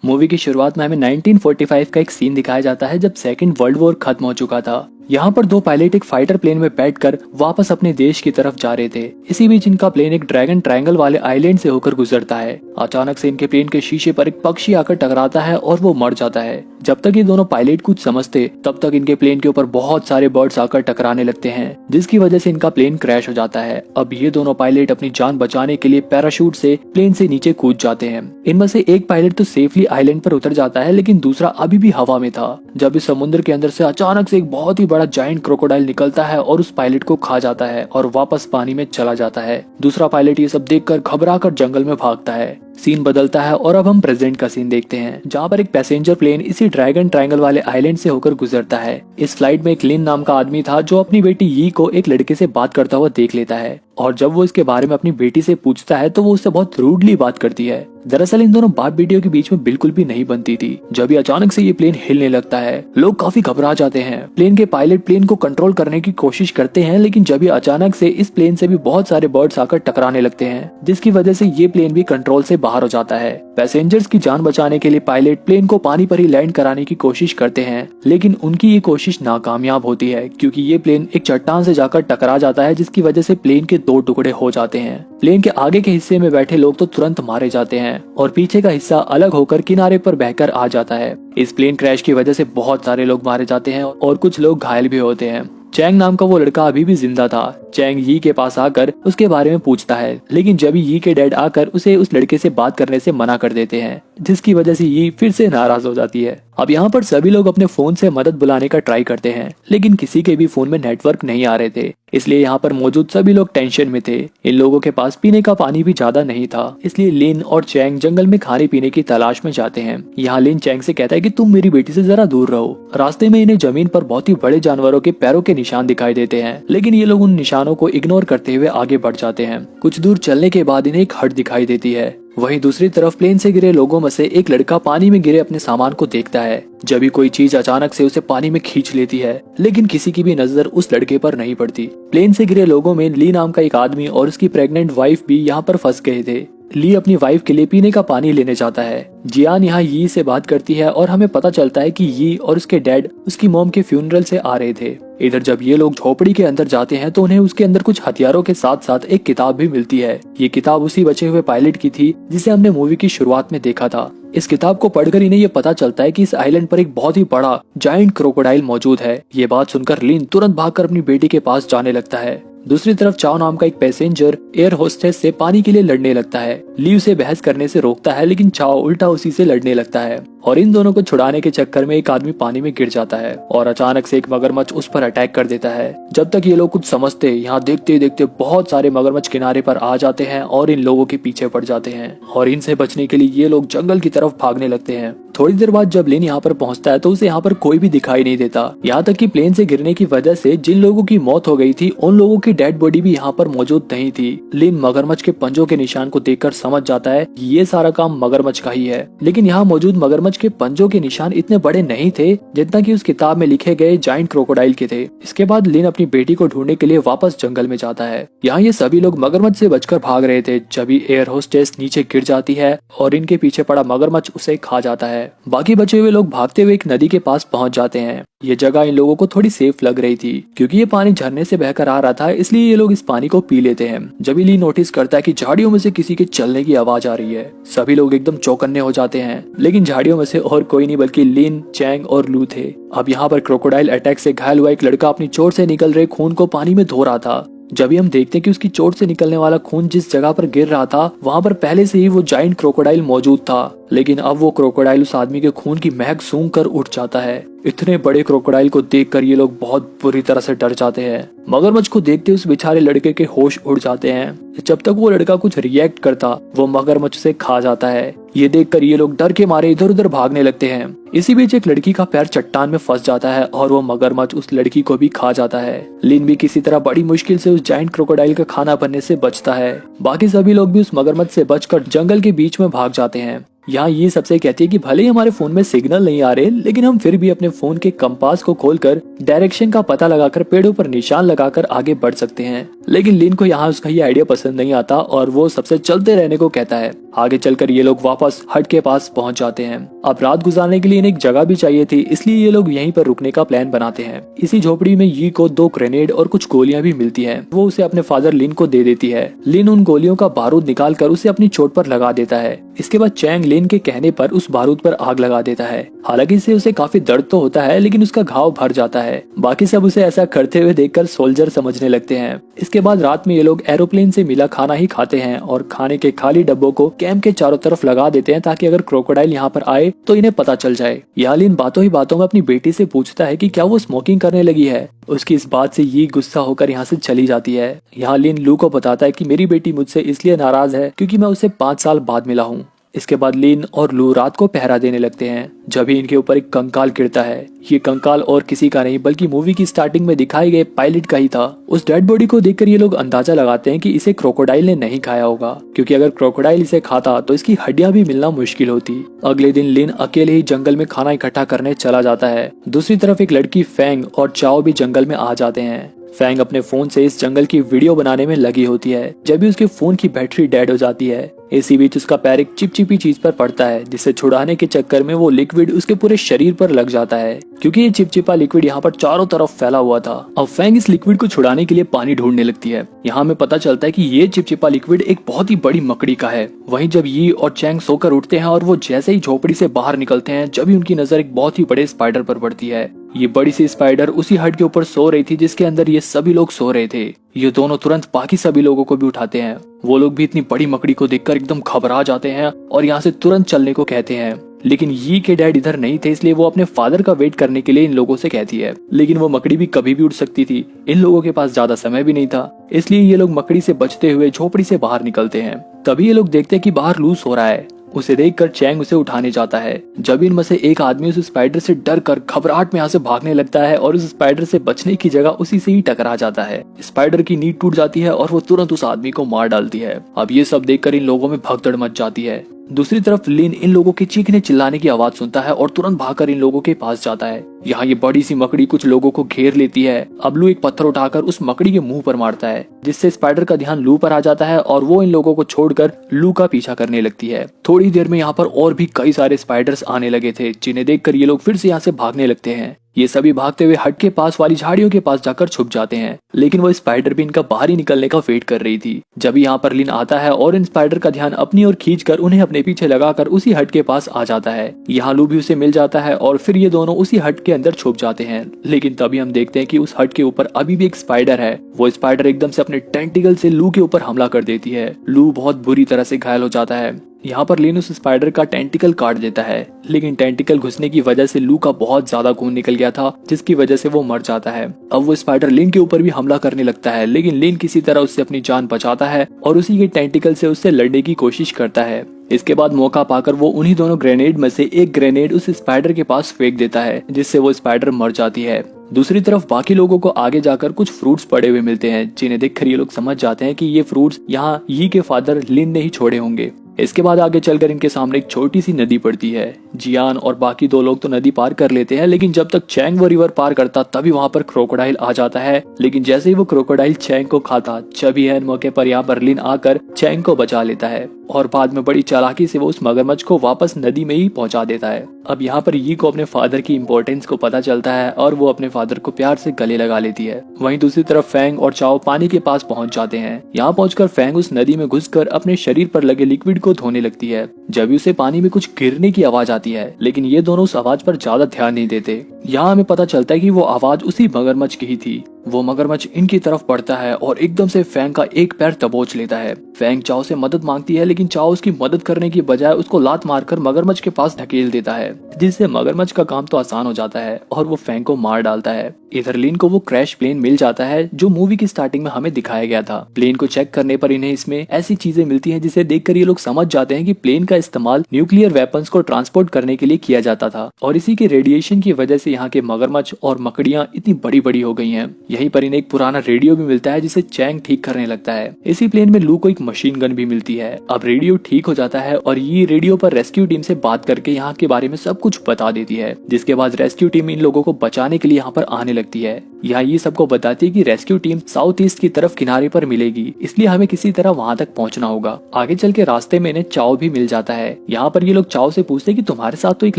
Movie की शुरुआत में हमें 1945 का एक सीन दिखाया जाता है जब सेकेंड वर्ल्ड वॉर खत्म हो चुका था। यहाँ पर दो पायलट एक फाइटर प्लेन में बैठकर वापस अपने देश की तरफ जा रहे थे। इसी बीच इनका प्लेन एक ड्रैगन ट्रायंगल वाले आइलैंड से होकर गुजरता है। अचानक से इनके प्लेन के शीशे पर एक पक्षी आकर टकराता है और वो मर जाता है। जब तक ये दोनों पायलट कुछ समझते तब तक इनके प्लेन के ऊपर बहुत सारे बर्ड्स आकर टकराने लगते हैं, जिसकी वजह से इनका प्लेन क्रैश हो जाता है। अब ये दोनों पायलट अपनी जान बचाने के लिए पैराशूट से प्लेन से नीचे कूद जाते हैं। इनमें से एक पायलट तो सेफली आइलैंड पर उतर जाता है, लेकिन दूसरा अभी भी हवा में था जब इस समुद्र के अंदर से अचानक से एक बहुत ही बड़ा जायंट क्रोकोडाइल निकलता है और उस पायलट को खा जाता है और वापस पानी में चला जाता है। दूसरा पायलट ये सब देखकर घबराकर जंगल में भागता है। सीन बदलता है और अब हम प्रेजेंट का सीन देखते हैं, जहाँ पर एक पैसेंजर प्लेन इसी ड्रैगन ट्रायंगल वाले आइलैंड से होकर गुजरता है। इस फ्लाइट में एक लिन नाम का आदमी था जो अपनी बेटी यी को एक लड़के से बात करता हुआ देख लेता है, और जब वो इसके बारे में अपनी बेटी से पूछता है तो वो उससे बहुत रूडली बात करती है। दरअसल इन दोनों बाप बेटियों के बीच में बिल्कुल भी नहीं बनती थी। जब ये अचानक से ये प्लेन हिलने लगता है, लोग काफी घबरा जाते हैं। प्लेन के पायलट प्लेन को कंट्रोल करने की कोशिश करते हैं, लेकिन जब ये अचानक से इस प्लेन से भी बहुत सारे बर्ड्स आकर टकराने लगते हैं, जिसकी वजह से ये प्लेन भी कंट्रोल से बाहर हो जाता है। पैसेंजर्स की जान बचाने के लिए पायलट प्लेन को पानी पर ही लैंड कराने की कोशिश करते हैं, लेकिन उनकी ये कोशिश नाकामयाब होती है क्योंकि ये प्लेन एक चट्टान से जाकर टकरा जाता है, जिसकी वजह से प्लेन के दो टुकड़े हो जाते हैं। प्लेन के आगे के हिस्से में बैठे लोग तो तुरंत मारे जाते हैं और पीछे का हिस्सा अलग होकर किनारे पर बहकर आ जाता है। इस प्लेन क्रैश की वजह से बहुत सारे लोग मारे जाते हैं और कुछ लोग घायल भी होते हैं। चैंग नाम का वो लड़का अभी भी जिंदा था। चैंग यी के पास आकर उसके बारे में पूछता है, लेकिन जब यी के डैड आकर उसे उस लड़के से बात करने से मना कर देते हैं, जिसकी वजह से यी फिर से नाराज हो जाती है। अब यहाँ पर सभी लोग अपने फोन से मदद बुलाने का ट्राई करते हैं, लेकिन किसी के भी फोन में नेटवर्क नहीं आ रहे थे, इसलिए यहाँ पर मौजूद सभी लोग टेंशन में थे। इन लोगों के पास पीने का पानी भी ज्यादा नहीं था, इसलिए लिन और चैंग जंगल में खाने पीने की तलाश में जाते हैं। यहाँ लिन चैंग से कहता है कि तुम मेरी बेटी से जरा दूर रहो। रास्ते में इन्हें जमीन पर बहुत ही बड़े जानवरों के पैरों के निशान दिखाई देते हैं, लेकिन ये लोग उन निशानों को इग्नोर करते हुए आगे बढ़ जाते हैं। कुछ दूर चलने के बाद इन्हें एक हट दिखाई देती है। वहीं दूसरी तरफ प्लेन से गिरे लोगों में से एक लड़का पानी में गिरे अपने सामान को देखता है। जब भी कोई चीज अचानक से उसे पानी में खींच लेती है, लेकिन किसी की भी नजर उस लड़के पर नहीं पड़ती। प्लेन से गिरे लोगों में ली नाम का एक आदमी और उसकी प्रेग्नेंट वाइफ भी यहाँ पर फंस गए थे। ली अपनी वाइफ के लिए पीने का पानी लेने जाता है। जियान यहाँ यी से बात करती है और हमें पता चलता है कि यी और उसके डैड उसकी मॉम के फ्यूनरल से आ रहे थे। इधर जब ये लोग झोपड़ी के अंदर जाते हैं तो उन्हें उसके अंदर कुछ हथियारों के साथ साथ एक किताब भी मिलती है। ये किताब उसी बचे हुए पायलट की थी जिसे हमने मूवी की शुरुआत में देखा था। इस किताब को पढ़कर इन्हें ये पता चलता है कि इस आइलैंड पर एक बहुत ही बड़ा जायंट क्रोकोडाइल मौजूद है। ये बात सुनकर लिन तुरंत भागकर अपनी बेटी के पास जाने लगता है। दूसरी तरफ चाओ नाम का एक पैसेंजर एयर होस्टेस से पानी के लिए लड़ने लगता है। ली उसे बहस करने से रोकता है, लेकिन चाओ उल्टा उसी से लड़ने लगता है और इन दोनों को छुड़ाने के चक्कर में एक आदमी पानी में गिर जाता है और अचानक से एक मगरमच्छ उस पर अटैक कर देता है। जब तक ये लोग कुछ समझते, यहाँ देखते देखते बहुत सारे मगरमच्छ किनारे पर आ जाते हैं और इन लोगों के पीछे पड़ जाते हैं और इनसे बचने के लिए ये लोग जंगल की तरफ भागने लगते हैं। थोड़ी देर बाद जब लिन यहाँ पर पहुँचता है तो उसे यहाँ पर कोई भी दिखाई नहीं देता। यहाँ तक कि प्लेन से गिरने की वजह से जिन लोगों की मौत हो गई थी उन लोगों की डेड बॉडी भी यहाँ पर मौजूद नहीं थी। लिन मगरमच्छ के पंजों के निशान को देखकर समझ जाता है कि ये सारा काम मगरमच्छ का ही है, लेकिन यहाँ मौजूद मगरमच्छ के पंजों के निशान इतने बड़े नहीं थे जितना कि उस किताब में लिखे गए जायंट क्रोकोडाइल के थे। इसके बाद लिन अपनी बेटी को ढूंढने के लिए वापस जंगल में जाता है। यहाँ ये सभी लोग मगरमच्छ से बचकर भाग रहे थे जब एयर होस्टेस नीचे गिर जाती है और इनके पीछे पड़ा मगरमच्छ उसे खा जाता है। बाकी बचे हुए लोग भागते हुए एक नदी के पास पहुंच जाते हैं। ये जगह इन लोगों को थोड़ी सेफ लग रही थी क्योंकि ये पानी झरने से बहकर आ रहा था, इसलिए ये लोग इस पानी को पी लेते हैं। जब ली नोटिस करता है कि झाड़ियों में से किसी के चलने की आवाज आ रही है, सभी लोग एकदम चौकन्ने हो जाते हैं, लेकिन झाड़ियों में से और कोई नहीं बल्कि लिन, चैंग और लू थे। अब यहाँ पर क्रोकोडाइल अटैक से घायल हुआ एक लड़का अपनी चोट से निकल रहे खून को पानी में धो रहा था। जब हम देखते हैं कि उसकी चोट से निकलने वाला खून जिस जगह पर गिर रहा था वहाँ पर पहले से ही वो जायंट क्रोकोडाइल मौजूद था, लेकिन अब वो क्रोकोडाइल उस आदमी के खून की महक सूंघ कर उठ जाता है। इतने बड़े क्रोकोडाइल को देखकर ये लोग बहुत बुरी तरह से डर जाते हैं। मगरमच्छ को देखते उस बेचारे लड़के के होश उड़ जाते हैं। जब तक वो लड़का कुछ रिएक्ट करता वो मगरमच्छ से खा जाता है। ये देखकर ये लोग डर के मारे इधर उधर भागने लगते हैं। इसी बीच एक लड़की का पैर चट्टान में फंस जाता है और वो मगरमच्छ उस लड़की को भी खा जाता है। लिन भी किसी तरह बड़ी मुश्किल से उस जायंट क्रोकोडाइल का खाना बनने से बचता है। बाकी सभी लोग भी उस मगरमच्छ से बचकर जंगल के बीच में भाग जाते हैं। यहाँ ये सबसे कहती है कि भले ही हमारे फोन में सिग्नल नहीं आ रहे, लेकिन हम फिर भी अपने फोन के कंपास को खोलकर डायरेक्शन का पता लगाकर पेड़ों पर निशान लगाकर आगे बढ़ सकते हैं। लेकिन लिन को यहाँ उसका ये आइडिया पसंद नहीं आता और वो सबसे चलते रहने को कहता है। आगे चलकर ये लोग वापस हट के पास पहुंच जाते हैं। अब रात गुजारने के लिए इन्हें एक जगह भी चाहिए थी, इसलिए ये लोग यहीं पर रुकने का प्लान बनाते हैं। इसी झोपड़ी में यी को 2 ग्रेनेड और कुछ गोलियां भी मिलती हैं। वो उसे अपने फादर लिन को दे देती है। लिन उन गोलियों का बारूद निकाल कर उसे अपनी चोट पर लगा देता है। इसके बाद चैंग लिन के कहने पर उस बारूद पर आग लगा देता है। हालांकि इससे उसे काफी दर्द तो होता है, लेकिन उसका घाव भर जाता है। बाकी सब उसे ऐसा करते हुए देखकर सोल्जर समझने लगते हैं। इसके बाद रात में ये लोग एरोप्लेन से मिला खाना ही खाते हैं और खाने के खाली डब्बों को कैंप के चारों तरफ लगा देते हैं, ताकि अगर क्रोकोडाइल यहाँ पर आए तो इन्हें पता चल जाए। यहाँ लिन बातों ही बातों में अपनी बेटी से पूछता है कि क्या वो स्मोकिंग करने लगी है। उसकी इस बात से ये गुस्सा होकर यहाँ से चली जाती है। यहाँ लिन लू को बताता है कि मेरी बेटी मुझसे इसलिए नाराज है क्योंकि मैं उससे 5 साल बाद मिला हूँ। इसके बाद लिन और लू रात को पहरा देने लगते हैं। जब ही इनके ऊपर एक कंकाल गिरता है। ये कंकाल और किसी का नहीं बल्कि मूवी की स्टार्टिंग में दिखाए गए पायलट का ही था। उस डेड बॉडी को देखकर ये लोग अंदाजा लगाते हैं कि इसे क्रोकोडाइल ने नहीं खाया होगा, क्योंकि अगर क्रोकोडाइल इसे खाता तो इसकी हड्डियां भी मिलना मुश्किल होती। अगले दिन लिन अकेले ही जंगल में खाना इकट्ठा करने चला जाता है। दूसरी तरफ एक लड़की फैंग और चाओ भी जंगल में आ जाते हैं। फैंग अपने फोन से इस जंगल की वीडियो बनाने में लगी होती है। जब भी उसके फोन की बैटरी डेड हो जाती है। इसी बीच उसका पैर एक चिपचिपी चीज पर पड़ता है, जिसे छुड़ाने के चक्कर में वो लिक्विड उसके पूरे शरीर पर लग जाता है, क्योंकि ये चिपचिपा लिक्विड यहाँ पर चारों तरफ फैला हुआ था। अब फैंग इस लिक्विड को छुड़ाने के लिए पानी ढूंढने लगती है। यहाँ हमें पता चलता है कि ये चिपचिपा लिक्विड एक बहुत ही बड़ी मकड़ी का है। वहीं जब यी और चैंग सोकर उठते हैं और वो जैसे ही झोपड़ी से बाहर निकलते हैं, जब ही उनकी नजर एक बहुत ही बड़े स्पाइडर पर पड़ती है। ये बड़ी सी स्पाइडर उसी हट के ऊपर सो रही थी जिसके अंदर ये सभी लोग सो रहे थे। ये दोनों तुरंत बाकी सभी लोगों को भी उठाते हैं। वो लोग भी इतनी बड़ी मकड़ी को देखकर एकदम घबरा जाते हैं और यहाँ से तुरंत चलने को कहते हैं। लेकिन यी के डैड इधर नहीं थे, इसलिए वो अपने फादर का वेट करने के लिए इन लोगों से कहती है। लेकिन वो मकड़ी भी कभी भी उड़ सकती थी। इन लोगों के पास ज्यादा समय भी नहीं था, इसलिए ये लोग मकड़ी से बचते हुए झोपड़ी से बाहर निकलते हैं। तभी ये लोग देखते हैं कि बाहर लूस हो रहा है। उसे देखकर चैंग उसे उठाने जाता है। जब इनमें से एक आदमी उस स्पाइडर से डर कर घबराहट में यहाँ से भागने लगता है और उस स्पाइडर से बचने की जगह उसी से ही टकरा जाता है। स्पाइडर की नींद टूट जाती है और वो तुरंत उस आदमी को मार डालती है। अब ये सब देखकर इन लोगों में भगदड़ मच जाती है। दूसरी तरफ लिन इन लोगों के चीखने चिल्लाने की आवाज सुनता है और तुरंत भागकर इन लोगों के पास जाता है। यहाँ ये बड़ी सी मकड़ी कुछ लोगों को घेर लेती है। अब लू एक पत्थर उठाकर उस मकड़ी के मुंह पर मारता है, जिससे स्पाइडर का ध्यान लू पर आ जाता है और वो इन लोगों को छोड़कर लू का पीछा करने लगती है। थोड़ी देर में यहाँ पर और भी कई सारे स्पाइडर्स आने लगे थे, जिन्हें देखकर ये लोग फिर से यहाँ से भागने लगते हैं। ये सभी भागते हुए हट के पास वाली झाड़ियों के पास जाकर छुप जाते हैं। लेकिन वो स्पाइडर भी इनका बाहर ही निकलने का वेट कर रही थी। जब यहाँ पर लिन आता है और इन स्पाइडर का ध्यान अपनी ओर खींचकर उन्हें अपने पीछे लगाकर उसी हट के पास आ जाता है। यहाँ लू भी उसे मिल जाता है और फिर ये दोनों उसी हट के अंदर छुप जाते हैं। लेकिन तभी हम देखते हैं कि उस हट के ऊपर अभी भी एक स्पाइडर है। वो स्पाइडर एकदम से अपने टेंटिकल से लू के ऊपर हमला कर देती है। लू बहुत बुरी तरह से घायल हो जाता है। यहाँ पर लिन उस स्पाइडर का टेंटिकल काट देता है, लेकिन टेंटिकल घुसने की वजह से लू का बहुत ज्यादा खून निकल गया था, जिसकी वजह से वो मर जाता है। अब वो स्पाइडर लिन के ऊपर भी हमला करने लगता है, लेकिन लिन किसी तरह उससे अपनी जान बचाता है और उसी के टेंटिकल से उससे लड़ने की कोशिश करता है। इसके बाद मौका पाकर वो उन्हीं दोनों ग्रेनेड में से एक ग्रेनेड उस स्पाइडर के पास फेंक देता है, जिससे वो स्पाइडर मर जाती है। दूसरी तरफ बाकी लोगों को आगे जाकर कुछ फ्रूट्स पड़े हुए मिलते हैं, जिन्हें देखकर ये लोग समझ जाते हैं कि ये फ्रूट्स यहाँ यी के फादर लिन ने ही छोड़े होंगे। इसके बाद आगे चलकर इनके सामने एक छोटी सी नदी पड़ती है। जियान और बाकी 2 लोग तो नदी पार कर लेते हैं, लेकिन जब तक चैंग वो रिवर पार करता तभी वहाँ पर क्रोकोडाइल आ जाता है। लेकिन जैसे ही वो क्रोकोडाइल चैंग को खाता, जब ही मौके पर यहाँ पर लिन आकर चैंग को बचा लेता है और बाद में बड़ी चालाकी से वो उस मगरमच्छ को वापस नदी में ही पहुंचा देता है। अब यहाँ पर यी को अपने फादर की इम्पोर्टेंस को पता चलता है और वो अपने फादर को प्यार से गले लगा लेती है। वहीं दूसरी तरफ फैंग और चाओ पानी के पास पहुंच जाते हैं। यहाँ पहुंचकर फैंग उस नदी में घुसकर अपने शरीर पर लगे लिक्विड को धोने लगती है। जब उसे पानी में कुछ गिरने की आवाज आती है, लेकिन ये दोनों उस आवाज पर ज्यादा ध्यान नहीं देते। यहाँ हमें पता चलता है कि वो आवाज उसी मगरमच्छ की ही थी। वो मगरमच्छ इनकी तरफ बढ़ता है और एकदम से फैंग का एक पैर दबोच लेता है। फैंग चाओ से मदद मांगती है, लेकिन चाओ उसकी मदद करने की बजाय उसको लात मारकर मगरमच्छ के पास ढकेल देता है, जिससे मगरमच्छ का काम तो आसान हो जाता है और वो फैंग को मार डालता है। इधर लिन को वो क्रैश प्लेन मिल जाता है जो मूवी की स्टार्टिंग में हमें दिखाया गया था। प्लेन को चेक करने पर इन्हें इसमें ऐसी चीजें मिलती हैं जिसे देखकर ये लोग समझ जाते हैं कि प्लेन का इस्तेमाल न्यूक्लियर वेपन्स को ट्रांसपोर्ट करने के लिए किया जाता था और इसी के रेडिएशन की वजह से यहाँ के मगरमच्छ और मकड़ियाँ इतनी बड़ी बड़ी हो गई हैं। यहीं पर इन्हें एक पुराना रेडियो भी मिलता है जिसे चैंग ठीक करने लगता है। इसी प्लेन में लू को एक मशीन गन भी मिलती है। अब रेडियो ठीक हो जाता है और ये रेडियो पर रेस्क्यू टीम से बात करके यहाँ के बारे में सब कुछ बता देती है, जिसके बाद रेस्क्यू टीम इन लोगों को बचाने के लिए यहाँ पर आने लगती है। यहाँ ये सबको बताती है कि रेस्क्यू टीम साउथ ईस्ट की तरफ किनारे पर मिलेगी, इसलिए हमें किसी तरह वहाँ तक पहुँचना होगा। आगे चल के रास्ते में इन्हें चाओ भी मिल जाता है। यहाँ पर ये लोग चाओ से पूछते हैं कि तुम्हारे साथ तो एक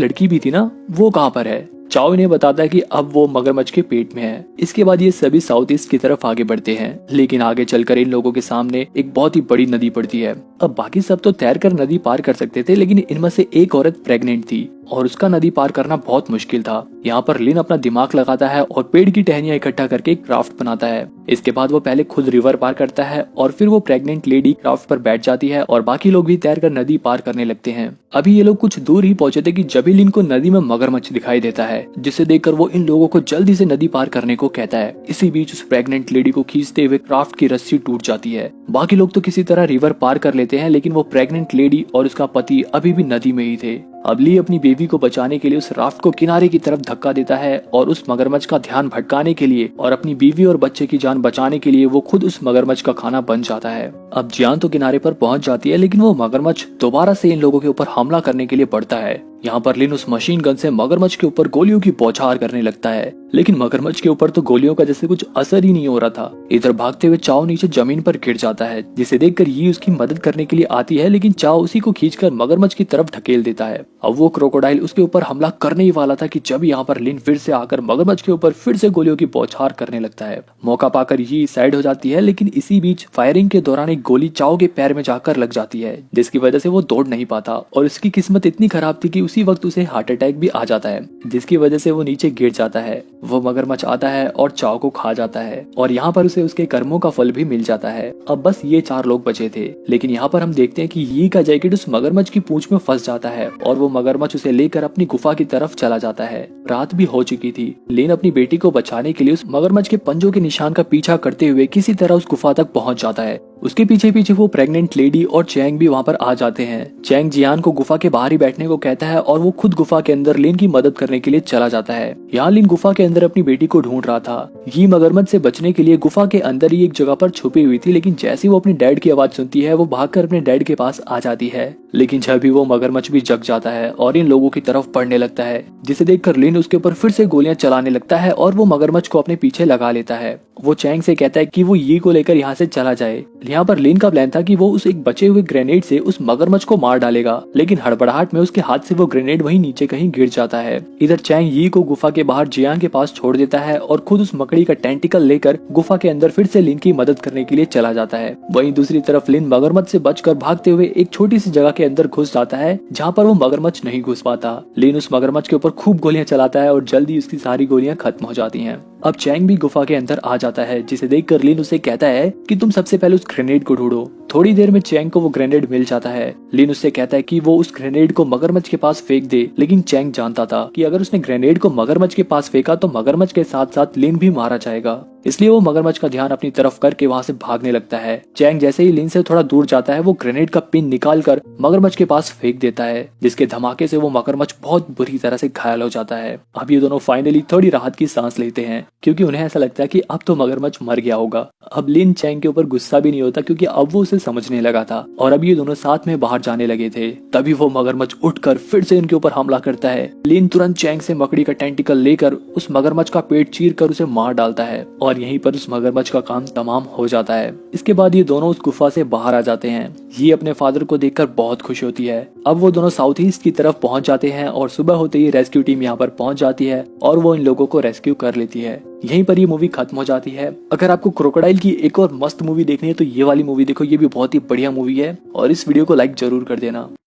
लड़की भी थी ना, वो कहाँ पर है। चाओ इन्हें बताता है कि अब वो मगरमच्छ के पेट में है। इसके बाद ये सभी साउथ ईस्ट की तरफ आगे बढ़ते हैं, लेकिन आगे चलकर इन लोगों के सामने एक बहुत ही बड़ी नदी पड़ती है। अब बाकी सब तो तैरकर नदी पार कर सकते थे, लेकिन इनमें से एक औरत प्रेग्नेंट थी और उसका नदी पार करना बहुत मुश्किल था। यहाँ पर लिन अपना दिमाग लगाता है और पेड़ की टहनियां इकट्ठा करके एक क्राफ्ट बनाता है। इसके बाद वो पहले खुद रिवर पार करता है और फिर वो प्रेग्नेंट लेडी क्राफ्ट पर बैठ जाती है और बाकी लोग भी तैरकर नदी पार करने लगते हैं। अभी ये लोग कुछ दूर ही पहुंचे थे कि जब ही लिन को नदी में मगरमच्छ दिखाई देता है, जिसे देखकर वो इन लोगों को जल्दी से नदी पार करने को कहता है। इसी बीच उस प्रेग्नेंट लेडी को खींचते हुए क्राफ्ट की रस्सी टूट जाती है। बाकी लोग तो किसी तरह रिवर पार कर लेते हैं, लेकिन वो प्रेग्नेंट लेडी और उसका पति अभी भी नदी में ही थे। अब ली अपनी बेबी को बचाने के लिए उस राफ्ट को किनारे की तरफ धक्का देता है और उस मगरमच्छ का ध्यान भटकाने के लिए और अपनी बीवी और बच्चे की जान बचाने के लिए वो खुद उस मगरमच्छ का खाना बन जाता है। अब जियान तो किनारे पर पहुंच जाती है, लेकिन वो मगरमच्छ दोबारा से इन लोगों के ऊपर हमला करने के लिए बढ़ता है। यहाँ पर लिन उस मशीन गन से मगरमच्छ के ऊपर गोलियों की बौछार करने लगता है, लेकिन मगरमच्छ के ऊपर तो गोलियों का जैसे कुछ असर ही नहीं हो रहा था। इधर भागते हुए चाओ नीचे जमीन पर गिर जाता है, जिसे देखकर ये उसकी मदद करने के लिए आती है, लेकिन चाओ उसी को खींचकर मगरमच्छ की तरफ ढकेल देता है। अब वो क्रोकोडाइल उसके ऊपर हमला करने ही वाला था कि जब यहाँ पर लिन फिर से आकर मगरमच्छ के ऊपर फिर से गोलियों की बौछार करने लगता है। मौका पाकर ये साइड हो जाती है, लेकिन इसी बीच फायरिंग के दौरान एक गोली चाओ के पैर में जाकर लग जाती है, जिसकी वजह से वो दौड़ नहीं पाता और उसकी किस्मत इतनी खराब थी कि उसी वक्त उसे हार्ट अटैक भी आ जाता है, जिसकी वजह से वो नीचे गिर जाता है। वो मगरमच्छ आता है और चाओ को खा जाता है और यहाँ पर उसे उसके कर्मों का फल भी मिल जाता है। अब बस ये 4 लोग बचे थे, लेकिन यहाँ पर हम देखते हैं कि यी का जैकेट उस मगरमच्छ की पूंछ में फंस जाता है और वो मगरमच्छ उसे लेकर अपनी गुफा की तरफ चला जाता है। रात भी हो चुकी थी। लिन अपनी बेटी को बचाने के लिए उस मगरमच्छ के पंजों के निशान का पीछा करते हुए किसी तरह उस गुफा तक पहुंच जाता है। उसके पीछे पीछे वो प्रेग्नेंट लेडी और चैंग भी वहाँ पर आ जाते हैं। चैंग जियान को गुफा के बाहर ही बैठने को कहता है और वो खुद गुफा के अंदर लिन की मदद करने के लिए चला जाता है। यहाँ लिन गुफा के अंदर अपनी बेटी को ढूंढ रहा था। ये मगरमच्छ से बचने के लिए गुफा के अंदर ही एक जगह पर छुपी हुई थी, लेकिन जैसे वो अपने डैड की आवाज सुनती है वो भागकर अपने डैड के पास आ जाती है। लेकिन जब भी वो मगरमच्छ भी जग जाता है और इन लोगों की तरफ बढ़ने लगता है, जिसे देखकर लिन उसके ऊपर फिर से गोलियां चलाने लगता है और वो मगरमच्छ को अपने पीछे लगा लेता है। वो चैंग से कहता है कि वो ये को लेकर यहाँ से चला जाए। यहाँ पर लिन का प्लान था कि वो उस एक बचे हुए ग्रेनेड से उस मगरमच्छ को मार डालेगा, लेकिन हड़बड़ाहट में उसके हाथ से वो ग्रेनेड वहीं नीचे कहीं गिर जाता है। इधर चैंग यी को गुफा के बाहर जियान के पास छोड़ देता है और खुद उस मकड़ी का टेंटिकल लेकर गुफा के अंदर फिर से लिन की मदद करने के लिए चला जाता है। वहीं दूसरी तरफ लिन मगरमच्छ से बचकर भागते हुए एक छोटी सी जगह के अंदर घुस जाता है, जहाँ पर वो मगरमच्छ नहीं घुस पाता। लिन उस मगरमच्छ के ऊपर खूब गोलियां चलाता है और जल्दी उसकी सारी गोलियां खत्म हो जाती हैं। अब चैंग भी गुफा के अंदर आ जाता है, जिसे देखकर लिन उसे कहता है कि तुम सबसे पहले उस ग्रेनेड को ढूंढो। थोड़ी देर में चैंग को वो ग्रेनेड मिल जाता है। लिन उससे कहता है कि वो उस ग्रेनेड को मगरमच्छ के पास फेंक दे, लेकिन चैंग जानता था कि अगर उसने ग्रेनेड को मगरमच्छ के पास फेंका तो मगरमच्छ के साथ साथ लिन भी मारा जाएगा। इसलिए वो मगरमच्छ का ध्यान अपनी तरफ करके वहाँ से भागने लगता है। चैंग जैसे ही लिन से थोड़ा दूर जाता है, वो ग्रेनेड का पिन निकाल कर मगरमच्छ के पास फेंक देता है, जिसके धमाके से वो मगरमच्छ बहुत बुरी तरह से घायल हो जाता है। अब ये दोनों फाइनली थोड़ी राहत की सांस लेते हैं, क्योंकि उन्हें ऐसा लगता है कि अब तो मगरमच्छ मर गया होगा। अब लिन चैंग के ऊपर गुस्सा भी नहीं होता, क्योंकि अब वो उसे समझने लगा था और अब ये दोनों साथ में बाहर जाने लगे थे। तभी वो मगरमच्छ उठकर फिर से इनके ऊपर हमला करता है। लिन तुरंत चैंग से मकड़ी का टेंटिकल लेकर उस मगरमच्छ का पेट चीर कर उसे मार डालता है और यहीं पर उस मगरमच्छ का काम तमाम हो जाता है। इसके बाद ये दोनों उस गुफा से बाहर आ जाते हैं। ये अपने फादर को देखकर बहुत खुश होती है। अब वो दोनों साउथ ईस्ट की तरफ पहुंच जाते हैं और सुबह होते ही रेस्क्यू टीम यहाँ पर पहुंच जाती है और वो इन लोगों को रेस्क्यू कर लेती है। यहीं पर ये मूवी खत्म हो जाती है। अगर आपको क्रोकोडाइल की एक और मस्त मूवी देखनी है तो ये वाली मूवी देखो, ये भी बहुत ही बढ़िया मूवी है और इस वीडियो को लाइक जरूर कर देना।